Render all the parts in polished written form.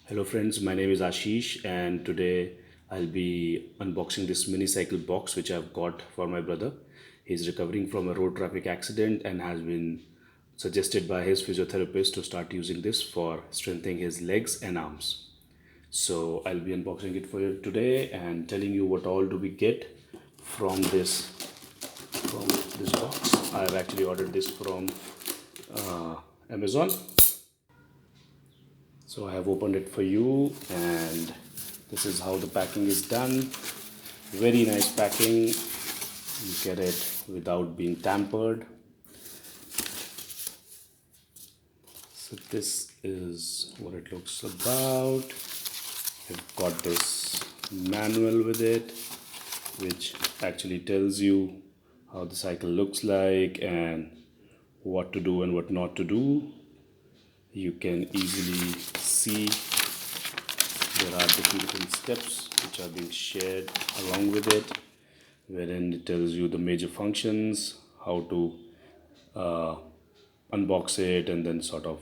Hello friends, my name is Ashish and today I'll be unboxing this mini cycle box which I've got for my brother. He's recovering from a road traffic accident and has been suggested by his physiotherapist to start using this for strengthening his legs and arms. So I'll be unboxing it for you today and telling you what all do we get from this box. I've actually ordered this from Amazon. So I have opened it for you and this is how the packing is done. Very nice packing. You get it without being tampered. So this is what it looks about. I've got this manual with it which actually tells you how the cycle looks like and what to do and what not to do. You can easily see there are different steps which are being shared along with it, wherein it tells you the major functions, how to unbox it and then sort of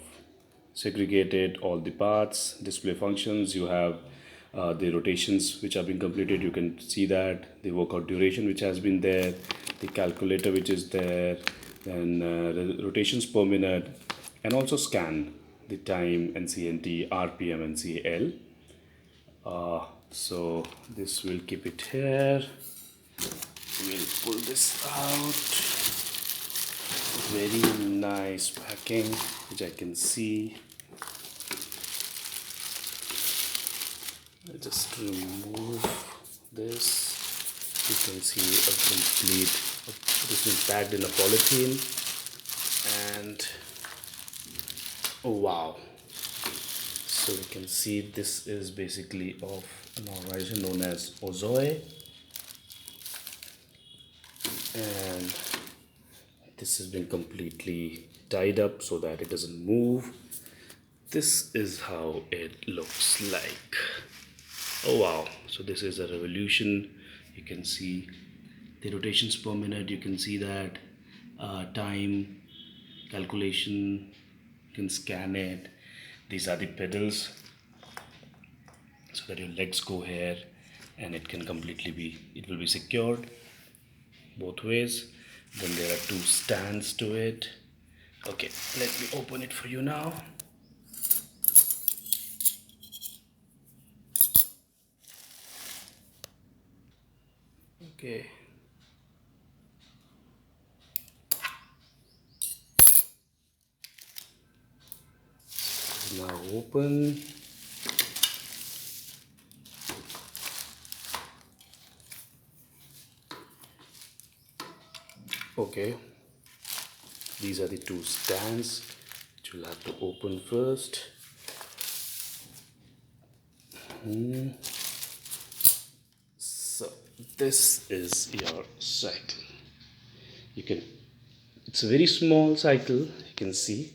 segregate it, all the parts, display functions. You have the rotations which have been completed. You can see that the workout duration which has been there, the calculator which is there, then the rotations per minute, and also scan the time, NCNT, RPM, and CL. So this will keep it here. We'll pull this out. Very nice packing which I can see. I just remove this. You can see a complete, this is packed in a polythene. And oh wow, so we can see this is basically of an organization known as Ozoe, and this has been completely tied up so that it doesn't move. This is how it looks like. Oh wow, so this is a revolution. You can see the rotations per minute, you can see that time calculation, you can scan it. These are the pedals so that your legs go here and it will be secured both ways. Then there are two stands to it. Okay, let me open it for you now. Okay, it's now open. Okay, these are the two stands which you'll have to open first. So this is your cycle. You can, it's a very small cycle. You can see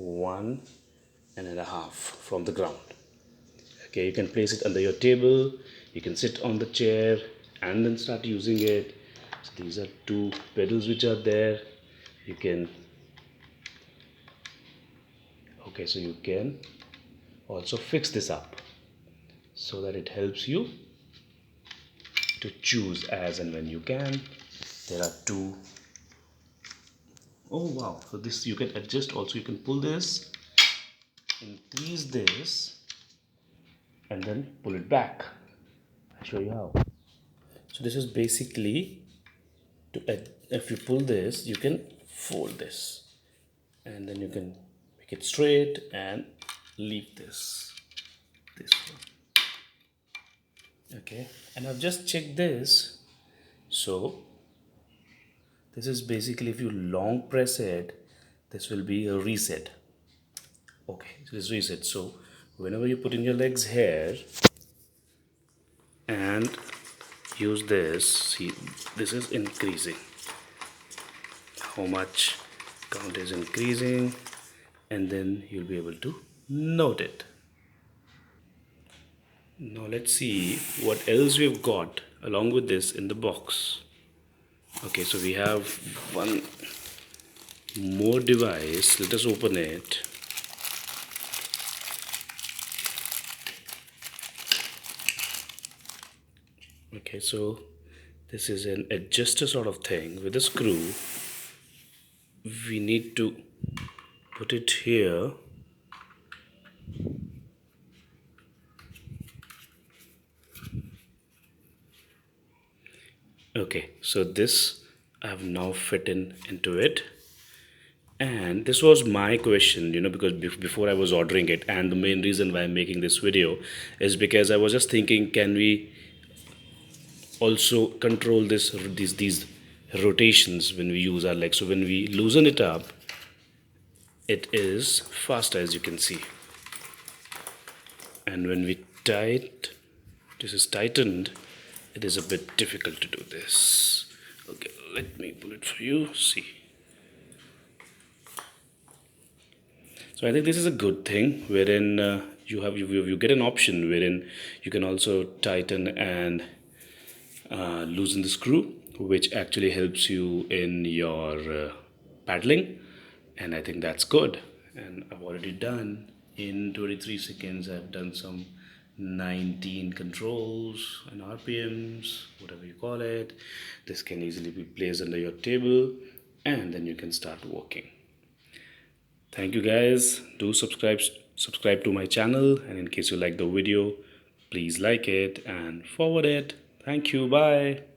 1.5 from the ground. Okay, you can place it under your table. You can sit on the chair and then start using it. So these are two pedals which are there. You can, okay, so you can also fix this up so that it helps you to choose as and when you can. There are two. Oh wow, so this you can adjust also. You can pull this, increase this, and then pull it back. I'll show you how. So this is basically to, if you pull this, you can fold this and then you can make it straight and leave this one. Okay, and I've just checked this. So this is basically, if you long press it, this will be a reset. Okay, so this reset. So whenever you put in your legs here and use this, see, this is increasing, how much count is increasing, and then you'll be able to note it. Now let's see what else we've got along with this in the box. Okay, so we have one more device. Let us open it. Okay, so this is an adjuster sort of thing with a screw. We need to put it here. Okay, so this I have now fit into it. And this was my question, because before I was ordering it, and the main reason why I'm making this video is because I was just thinking, can we also control these rotations when we use our legs? So when we loosen it up, it is faster, as you can see, and when we this is tightened, it is a bit difficult to do this. Okay, let me pull it for you. See. So I think this is a good thing, wherein you get an option wherein you can also tighten and loosen the screw, which actually helps you in your paddling, and I think that's good. And I've already done in 23 seconds. I've done some 19 controls and RPMs, whatever you call it. This can easily be placed under your table, and then you can start working. Thank you guys. Do subscribe to my channel, and in case you like the video, please like it and forward it. Thank you. Bye.